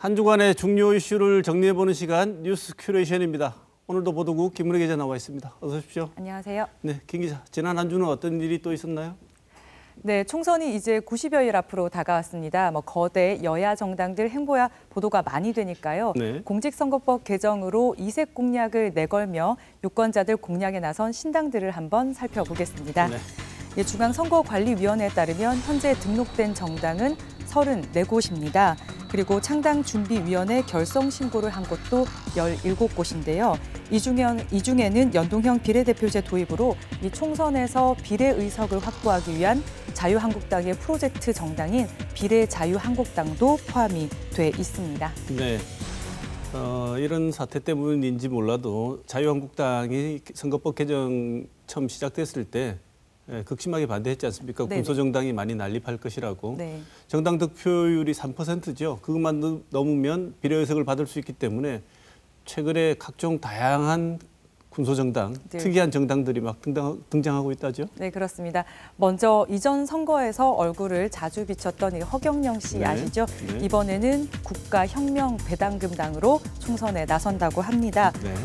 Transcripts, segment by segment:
한 주간의 중요 이슈를 정리해보는 시간 뉴스 큐레이션입니다. 오늘도 보도국 김은혜 기자 나와 있습니다. 어서 오십시오. 안녕하세요. 네, 김 기자. 지난 한 주는 어떤 일이 또 있었나요? 네, 총선이 이제 90여일 앞으로 다가왔습니다. 거대 여야 정당들 행보야 보도가 많이 되니까요. 네. 공직선거법 개정으로 이색 공약을 내걸며 유권자들 공략에 나선 신당들을 한번 살펴보겠습니다. 네. 중앙선거관리위원회에 따르면 현재 등록된 정당은 34곳입니다. 그리고 창당준비위원회 결성 신고를 한 곳도 17곳인데요. 이 중에는 연동형 비례대표제 도입으로 이 총선에서 비례의석을 확보하기 위한 자유한국당의 프로젝트 정당인 비례자유한국당도 포함이 돼 있습니다. 네. 이런 사태 때문인지 몰라도 자유한국당이 선거법 개정 처음 시작됐을 때 극심하게 반대했지 않습니까? 네네. 군소정당이 많이 난립할 것이라고. 네. 정당 득표율이 3%죠. 그것만 넘으면 비례의석을 받을 수 있기 때문에 최근에 각종 다양한 군소정당, 네. 특이한 정당들이 막 등장하고 있다죠. 네, 그렇습니다. 먼저 이전 선거에서 얼굴을 자주 비쳤던 이 허경영 씨 네. 아시죠? 네. 이번에는 국가혁명배당금당으로 총선에 나선다고 합니다. 네.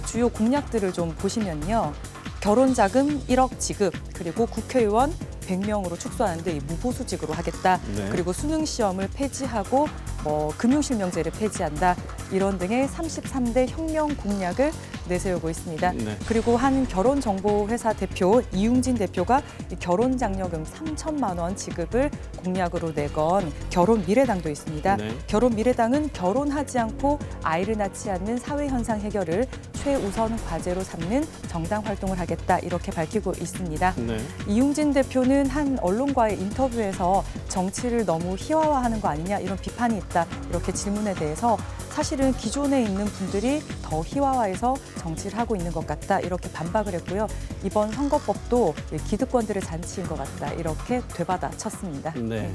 주요 공약들을 좀 보시면요. 결혼자금 1억 지급, 그리고 국회의원 100명으로 축소하는 데 무보수직으로 하겠다. 네. 그리고 수능시험을 폐지하고 금융실명제를 폐지한다. 이런 등의 33대 혁명 공약을 내세우고 있습니다. 네. 그리고 한 결혼정보회사 대표 이웅진 대표가 이 결혼장려금 3천만 원 지급을 공약으로 내건 결혼미래당도 있습니다. 네. 결혼미래당은 결혼하지 않고 아이를 낳지 않는 사회 현상 해결을 최우선 과제로 삼는 정당 활동을 하겠다 이렇게 밝히고 있습니다. 네. 이웅진 대표는 한 언론과의 인터뷰에서 정치를 너무 희화화하는 거 아니냐 이런 비판이 있다 이렇게 질문에 대해서 사실은 기존에 있는 분들이 더 희화화해서 정치를 하고 있는 것 같다 이렇게 반박을 했고요. 이번 선거법도 기득권들의 잔치인 것 같다 이렇게 되받아쳤습니다. 네.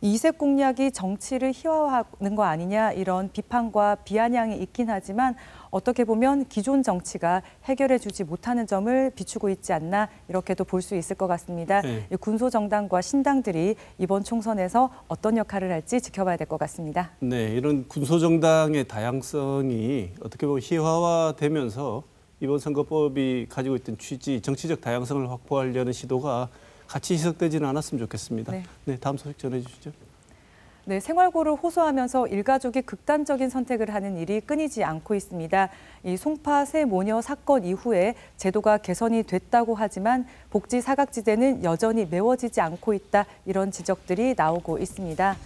이색 공약이 정치를 희화화하는 거 아니냐 이런 비판과 비아냥이 있긴 하지만 어떻게 보면 기존 정치가 해결해주지 못하는 점을 비추고 있지 않나 이렇게도 볼 수 있을 것 같습니다. 네. 군소정당과 신당들이 이번 총선에서 어떤 역할을 할지 지켜봐야 될 것 같습니다. 네, 이런 군소정당의 다양성이 어떻게 보면 희화화되면서 이번 선거법이 가지고 있던 취지, 정치적 다양성을 확보하려는 시도가 같이 희석되지는 않았으면 좋겠습니다. 네. 네, 다음 소식 전해주시죠. 네, 생활고를 호소하면서 일가족이 극단적인 선택을 하는 일이 끊이지 않고 있습니다. 이 송파 새 모녀 사건 이후에 제도가 개선이 됐다고 하지만 복지 사각지대는 여전히 메워지지 않고 있다 이런 지적들이 나오고 있습니다.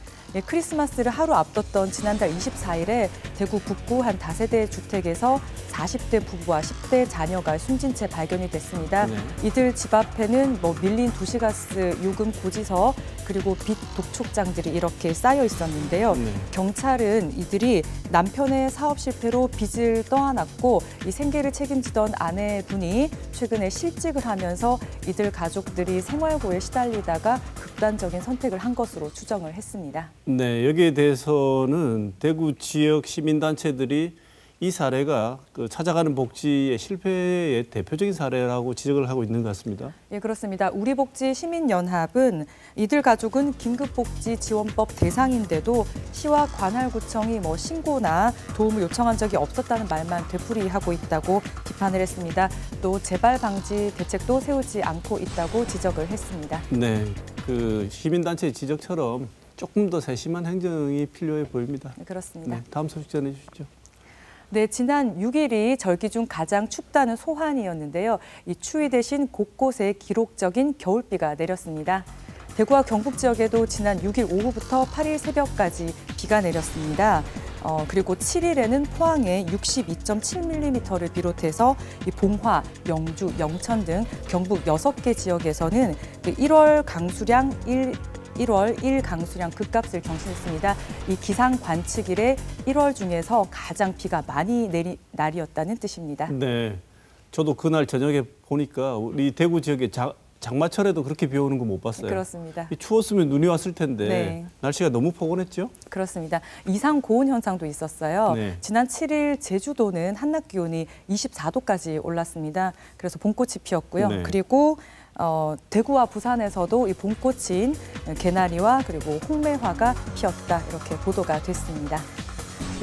크리스마스를 하루 앞뒀던 지난달 24일에 대구 북구 한 다세대 주택에서 40대 부부와 10대 자녀가 숨진 채 발견이 됐습니다. 네. 이들 집 앞에는 밀린 도시가스 요금 고지서 그리고 빚 독촉장들이 이렇게 쌓여 있었는데요. 네. 경찰은 이들이 남편의 사업 실패로 빚을 떠안았고 이 생계를 책임지던 아내분이 최근에 실직을 하면서 이들 가족들이 생활고에 시달리다가 극단적인 선택을 한 것으로 추정을 했습니다. 네, 여기에 대해서는 대구 지역 시민단체들이 이 사례가 찾아가는 복지의 실패의 대표적인 사례라고 지적을 하고 있는 것 같습니다. 예, 그렇습니다. 우리복지 시민연합은 이들 가족은 긴급복지지원법 대상인데도 시와 관할구청이 신고나 도움을 요청한 적이 없었다는 말만 되풀이하고 있다고 비판을 했습니다. 또 재발 방지 대책도 세우지 않고 있다고 지적을 했습니다. 네, 시민단체의 지적처럼 조금 더 세심한 행정이 필요해 보입니다. 네, 그렇습니다. 네, 다음 소식 전해주시죠. 네, 지난 6일이 절기 중 가장 춥다는 소환이었는데요. 이 추위 대신 곳곳에 기록적인 겨울비가 내렸습니다. 대구와 경북 지역에도 지난 6일 오후부터 8일 새벽까지 비가 내렸습니다. 그리고 7일에는 포항에 62.7mm를 비롯해서 이 봉화, 영주, 영천 등 경북 6개 지역에서는 1월 일 강수량 급값을 경신했습니다. 이 기상 관측 일에 1월 중에서 가장 비가 많이 내린 날이었다는 뜻입니다. 네, 저도 그날 저녁에 보니까 우리 대구 지역에 장마철에도 그렇게 비 오는 거 못 봤어요. 그렇습니다. 추웠으면 눈이 왔을 텐데 네. 날씨가 너무 포근했죠? 그렇습니다. 이상 고온 현상도 있었어요. 네. 지난 7일 제주도는 한낮 기온이 24도까지 올랐습니다. 그래서 봄꽃이 피었고요. 네. 그리고 대구와 부산에서도 이 봄꽃인 개나리와 그리고 홍매화가 피었다 이렇게 보도가 됐습니다.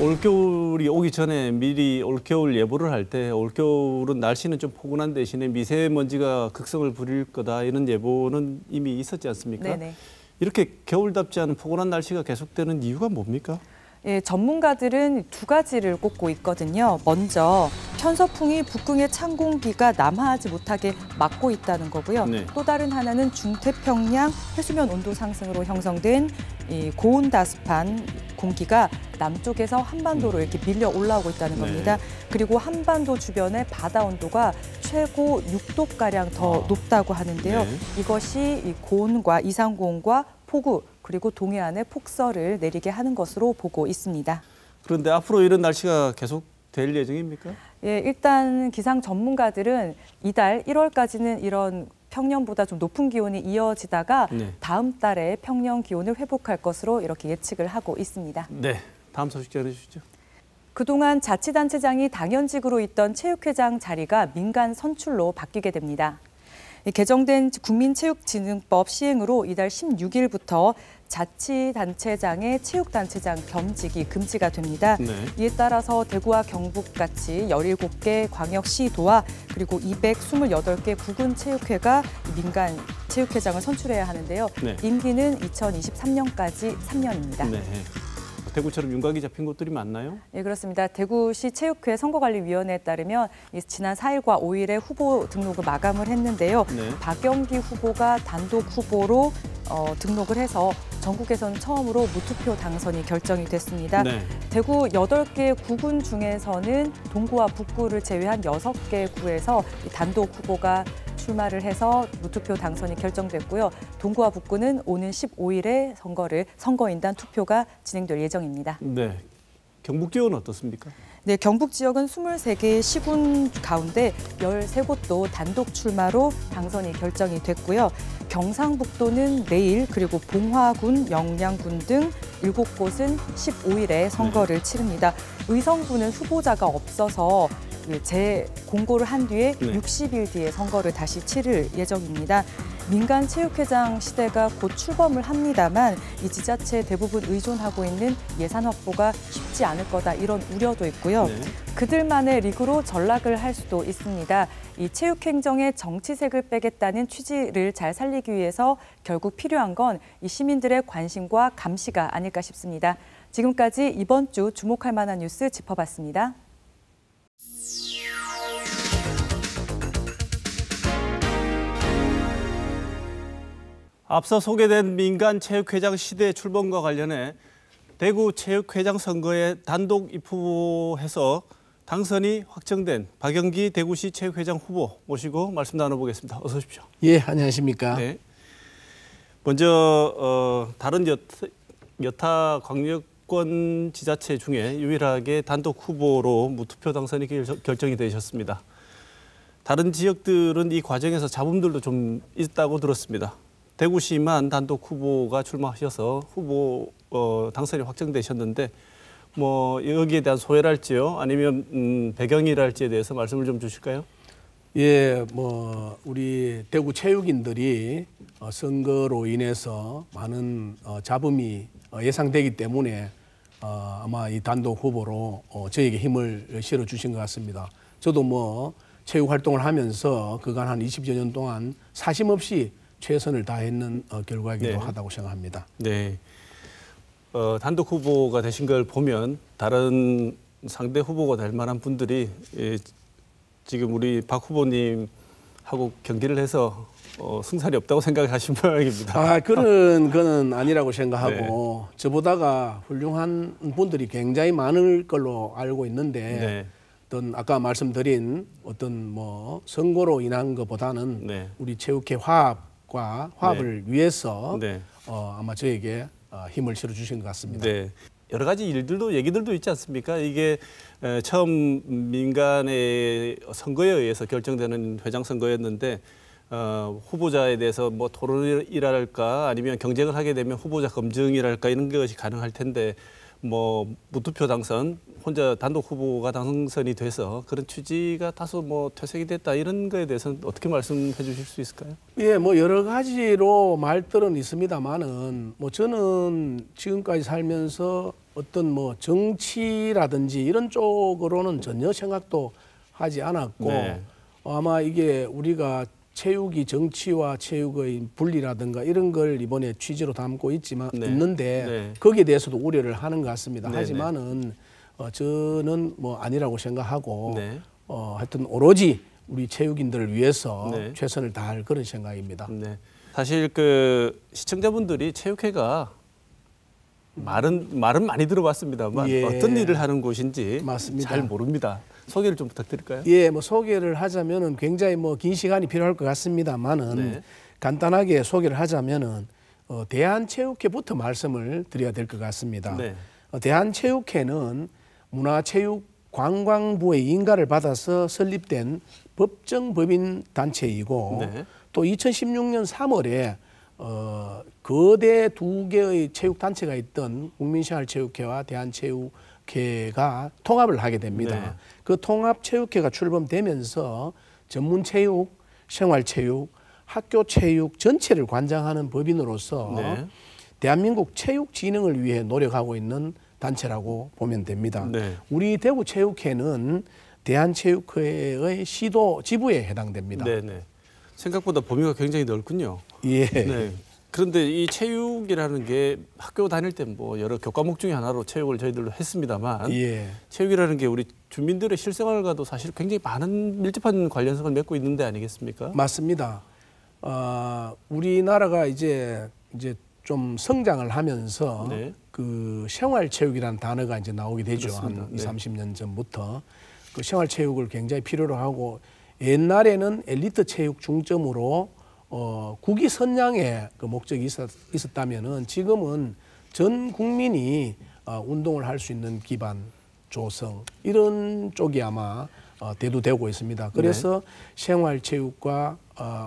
올겨울이 오기 전에 미리 올겨울 예보를 할 때 올겨울은 날씨는 좀 포근한 대신에 미세먼지가 극성을 부릴 거다 이런 예보는 이미 있었지 않습니까? 네네. 이렇게 겨울답지 않은 포근한 날씨가 계속되는 이유가 뭡니까? 예, 전문가들은 두 가지를 꼽고 있거든요. 먼저 편서풍이 북극의 찬 공기가 남하하지 못하게 막고 있다는 거고요. 네. 또 다른 하나는 중태평양 해수면 온도 상승으로 형성된 이 고온다습한 공기가 남쪽에서 한반도로 이렇게 밀려 올라오고 있다는 겁니다. 그리고 한반도 주변의 바다 온도가 최고 6도가량 더 높다고 하는데요. 네. 이것이 이 고온과 이상고온과 폭우 그리고 동해안에 폭설을 내리게 하는 것으로 보고 있습니다. 그런데 앞으로 이런 날씨가 계속 될 예정입니까? 예, 일단 기상 전문가들은 이달 1월까지는 이런 평년보다 좀 높은 기온이 이어지다가 네. 다음 달에 평년 기온을 회복할 것으로 이렇게 예측을 하고 있습니다. 네. 다음 소식 전해주시죠. 그동안 자치단체장이 당연직으로 있던 체육회장 자리가 민간 선출로 바뀌게 됩니다. 개정된 국민체육진흥법 시행으로 이달 16일부터 자치단체장의 체육단체장 겸직이 금지가 됩니다. 네. 이에 따라서 대구와 경북같이 17개 광역시도와 그리고 228개 구군체육회가 민간 체육회장을 선출해야 하는데요. 네. 임기는 2023년까지 3년입니다. 네. 대구처럼 윤곽이 잡힌 곳들이 많나요? 예, 그렇습니다. 대구시 체육회 선거관리위원회에 따르면 지난 4일과 5일에 후보 등록을 마감을 했는데요. 네. 박영기 후보가 단독 후보로 등록을 해서 전국에서는 처음으로 무투표 당선이 결정이 됐습니다. 네. 대구 8개 구군 중에서는 동구와 북구를 제외한 6개 구에서 단독 후보가 출마를 해서 무투표 당선이 결정됐고요. 동구와 북구는 오는 15일에 선거인단 투표가 진행될 예정입니다. 네. 경북 지역은 어떻습니까? 네, 경북 지역은 23개 시군 가운데 13곳도 단독 출마로 당선이 결정이 됐고요. 경상북도는 내일 그리고 봉화군, 영양군 등 7곳은 15일에 선거를 치릅니다. 의성군은 후보자가 없어서 재공고를 한 뒤에 네. 60일 뒤에 선거를 다시 치를 예정입니다. 민간 체육회장 시대가 곧 출범을 합니다만 이 지자체에 대부분 의존하고 있는 예산 확보가 쉽지 않을 거다 이런 우려도 있고요. 네. 그들만의 리그로 전락을 할 수도 있습니다. 이 체육행정에 정치색을 빼겠다는 취지를 잘 살리기 위해서 결국 필요한 건 이 시민들의 관심과 감시가 아닐까 싶습니다. 지금까지 이번 주 주목할 만한 뉴스 짚어봤습니다. 앞서 소개된 민간 체육회장 시대 출범과 관련해 대구 체육회장 선거에 단독 입후보해서 당선이 확정된 박영기 대구시 체육회장 후보 모시고 말씀 나눠보겠습니다. 어서 오십시오. 예, 안녕하십니까. 네. 먼저 다른 여타 광역권 지자체 중에 유일하게 단독 후보로 무투표 당선이 결정이 되셨습니다. 다른 지역들은 이 과정에서 잡음들도 좀 있다고 들었습니다. 대구시만 단독 후보가 출마하셔서 후보 당선이 확정되셨는데 뭐 여기에 대한 소회랄지요, 아니면 배경이랄지에 대해서 말씀을 좀 주실까요? 예, 뭐 우리 대구 체육인들이 선거로 인해서 많은 잡음이 예상되기 때문에 아마 이 단독 후보로 저에게 힘을 실어 주신 것 같습니다. 저도 뭐 체육 활동을 하면서 그간 한 20여 년 동안 사심 없이 최선을 다했는 결과이기도 네. 하다고 생각합니다. 네. 단독 후보가 되신 걸 보면 다른 상대 후보가 될 만한 분들이 지금 우리 박 후보님하고 경기를 해서 승산이 없다고 생각하신 모양입니다. 아, 그런 거는 아니라고 생각하고 네. 저보다가 훌륭한 분들이 굉장히 많을 걸로 알고 있는데 네. 어떤 아까 말씀드린 어떤 뭐 선거로 인한 것보다는 네. 우리 체육회 화합을 위해서 네. 아마 저에게 힘을 실어 주신 것 같습니다. 네. 여러 가지 얘기들도 있지 않습니까? 이게 처음 민간의 선거에 의해서 결정되는 회장 선거였는데 후보자에 대해서 뭐 토론이랄까 아니면 경쟁을 하게 되면 후보자 검증이랄까 이런 것이 가능할 텐데 뭐 무투표 당선, 혼자 단독 후보가 당선이 돼서 그런 취지가 다소 뭐 퇴색이 됐다 이런 거에 대해서는 어떻게 말씀해 주실 수 있을까요? 예, 뭐 여러 가지로 말들은 있습니다만은 뭐 저는 지금까지 살면서 어떤 뭐 정치라든지 이런 쪽으로는 전혀 생각도 하지 않았고 네. 아마 이게 우리가 체육이 정치와 체육의 분리라든가 이런 걸 이번에 취지로 담고 있는데 네. 거기에 대해서도 우려를 하는 것 같습니다. 네, 하지만은 저는 뭐 아니라고 생각하고 네. 하여튼 오로지 우리 체육인들을 위해서 네. 최선을 다할 그런 생각입니다. 네. 사실 그 시청자분들이 체육회가 말은 많이 들어봤습니다만 예. 어떤 일을 하는 곳인지 맞습니다. 잘 모릅니다. 소개를 좀 부탁드릴까요? 예, 뭐 소개를 하자면은 굉장히 뭐 긴 시간이 필요할 것 같습니다만은 네. 간단하게 소개를 하자면은 대한체육회부터 말씀을 드려야 될 것 같습니다. 네. 대한체육회는 문화체육관광부의 인가를 받아서 설립된 법정법인 단체이고 네. 또 2016년 3월에 거대 두 개의 체육 단체가 있던 국민생활체육회와 대한체육회가 통합을 하게 됩니다. 네. 그 통합체육회가 출범되면서 전문체육, 생활체육, 학교체육 전체를 관장하는 법인으로서 네. 대한민국 체육 진흥을 위해 노력하고 있는 단체라고 보면 됩니다. 네. 우리 대구체육회는 대한체육회의 시도 지부에 해당됩니다. 네, 네. 생각보다 범위가 굉장히 넓군요. 예. 네. 그런데 이 체육이라는 게 학교 다닐 때 뭐 여러 교과목 중에 하나로 체육을 저희들도 했습니다만 예. 체육이라는 게 우리 주민들의 실생활과도 사실 굉장히 많은 밀접한 관련성을 맺고 있는 데 아니겠습니까? 맞습니다. 우리나라가 이제 좀 성장을 하면서 네. 그 생활체육이라는 단어가 이제 나오게 되죠. 그렇습니다. 한 2, 네. 30년 전부터 그 생활체육을 굉장히 필요로 하고 옛날에는 엘리트 체육 중점으로 국위 선양의 그 목적이 있었다면은 지금은 전 국민이 운동을 할 수 있는 기반 조성 이런 쪽이 아마 대두되고 있습니다. 그래서 생활체육과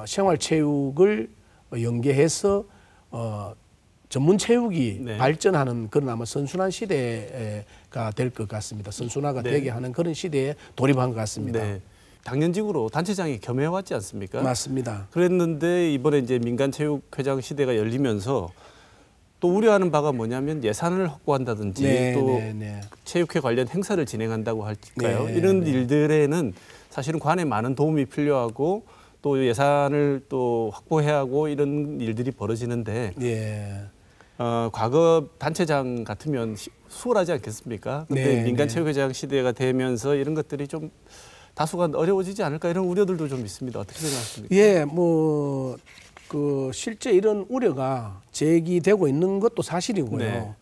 생활체육을 연계해서 전문 체육이 네. 발전하는 그런 아마 선순환 시대가 될 것 같습니다. 선순환가 네. 되게 하는 그런 시대에 돌입한 것 같습니다. 네. 당년직으로 단체장이 겸해왔지 않습니까? 맞습니다. 그랬는데 이번에 이제 민간체육회장 시대가 열리면서 또 우려하는 바가 뭐냐면 예산을 확보한다든지 네, 또 네, 네. 체육회 관련 행사를 진행한다고 할까요? 네, 이런 네. 일들에는 사실은 관에 많은 도움이 필요하고 또 예산을 또 확보해야 하고 이런 일들이 벌어지는데 예. 과거 단체장 같으면 수월하지 않겠습니까? 근데 네, 민간체육회장 시대가 되면서 이런 것들이 좀 다소가 어려워지지 않을까 이런 우려들도 좀 있습니다. 어떻게 생각하십니까? 예, 뭐 그 실제 이런 우려가 제기되고 있는 것도 사실이고요. 네.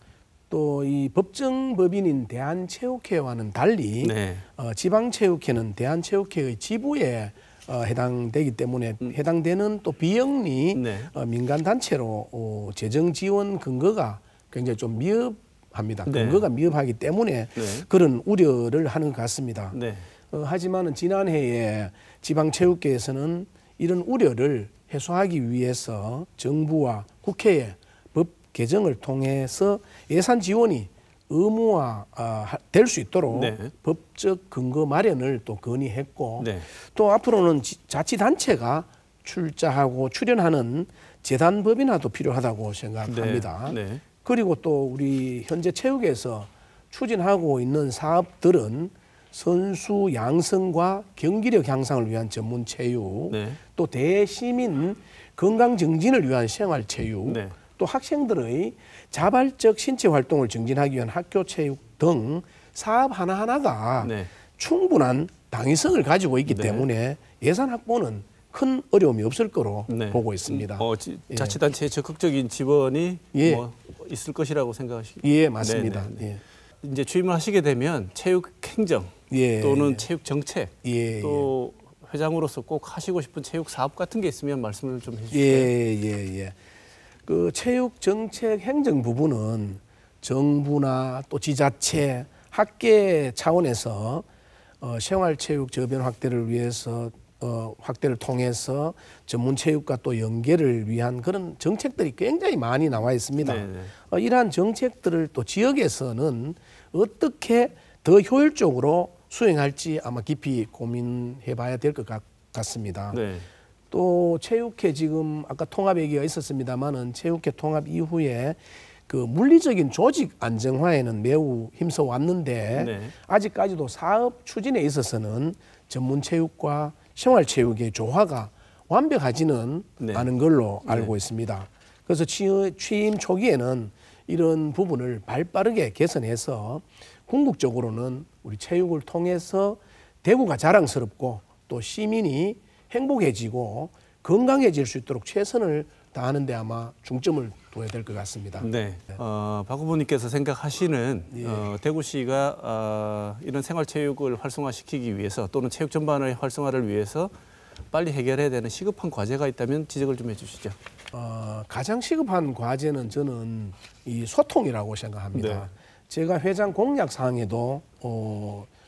또 이 법정법인인 대한체육회와는 달리 네. 지방체육회는 대한체육회의 지부에 해당되기 때문에 해당되는 또 비영리 네. 민간 단체로 재정 지원 근거가 굉장히 좀 미흡합니다. 네. 근거가 미흡하기 때문에 네. 그런 우려를 하는 것 같습니다. 네. 하지만은 지난해에 지방체육계에서는 이런 우려를 해소하기 위해서 정부와 국회에 법 개정을 통해서 예산 지원이 의무화 될 수 있도록 네. 법적 근거 마련을 또 건의했고 네. 또 앞으로는 자치단체가 출자하고 출연하는 재단 법인화도 필요하다고 생각합니다. 네. 네. 그리고 또 우리 현재 체육에서 추진하고 있는 사업들은 선수 양성과 경기력 향상을 위한 전문 체육, 네. 또 대시민 건강 증진을 위한 생활 체육, 네. 또 학생들의 자발적 신체 활동을 증진하기 위한 학교 체육 등 사업 하나하나가 네. 충분한 당위성을 가지고 있기 네. 때문에 예산 확보는 큰 어려움이 없을 거로 네. 보고 있습니다. 예. 자치단체의 적극적인 지원이 예. 뭐 있을 것이라고 생각하시죠? 예, 맞습니다. 네, 네. 예. 이제 취임을 하시게 되면 체육 행정 예. 또는 체육 정책 예. 또 회장으로서 꼭 하시고 싶은 체육 사업 같은 게 있으면 말씀을 좀 해주세요. 예. 그 체육 정책 행정 부분은 정부나 또 지자체, 학계 차원에서 생활체육 저변 확대를 위해서 확대를 통해서 전문 체육과 또 연계를 위한 그런 정책들이 굉장히 많이 나와 있습니다. 이러한 정책들을 또 지역에서는 어떻게 더 효율적으로 수행할지 아마 깊이 고민해봐야 될 것 같습니다. 네. 또 체육회 지금 아까 통합 얘기가 있었습니다만은 체육회 통합 이후에 그 물리적인 조직 안정화에는 매우 힘써 왔는데 네. 아직까지도 사업 추진에 있어서는 전문 체육과 생활 체육의 조화가 완벽하지는 네. 않은 걸로 알고 있습니다. 그래서 취임 초기에는 이런 부분을 발빠르게 개선해서 궁극적으로는 우리 체육을 통해서 대구가 자랑스럽고 또 시민이 행복해지고 건강해질 수 있도록 최선을 다하는 데 아마 중점을 둬야 될 것 같습니다. 네. 박 후보님께서 생각하시는 대구시가 이런 생활체육을 활성화시키기 위해서 또는 체육 전반의 활성화를 위해서 빨리 해결해야 되는 시급한 과제가 있다면 지적을 좀 해주시죠. 가장 시급한 과제는 저는 이 소통이라고 생각합니다. 네. 제가 회장 공약 사항에도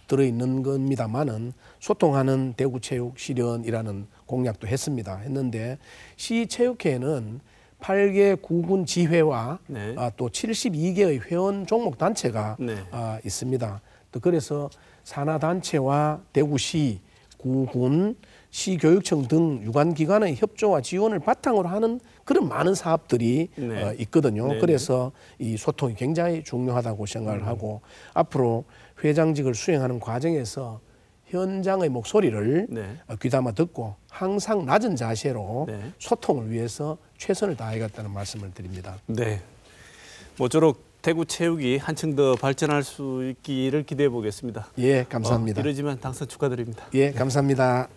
들어있는 겁니다만은 소통하는 대구체육 실현이라는 공약도 했는데 시체육회는 8개 구군 지회와 네. 또 72개의 회원 종목 단체가 네. 있습니다. 또 그래서 산하단체와 대구시, 구군, 시교육청 등 유관기관의 협조와 지원을 바탕으로 하는 그런 많은 사업들이 네. 있거든요. 네. 그래서 이 소통이 굉장히 중요하다고 생각을 하고 앞으로 회장직을 수행하는 과정에서 현장의 목소리를 네. 귀담아 듣고 항상 낮은 자세로 네. 소통을 위해서 최선을 다하겠다는 말씀을 드립니다. 네. 모쪼록 대구 체육이 한층 더 발전할 수 있기를 기대해 보겠습니다. 예, 감사합니다. 이러지만 당선 축하드립니다. 예, 감사합니다.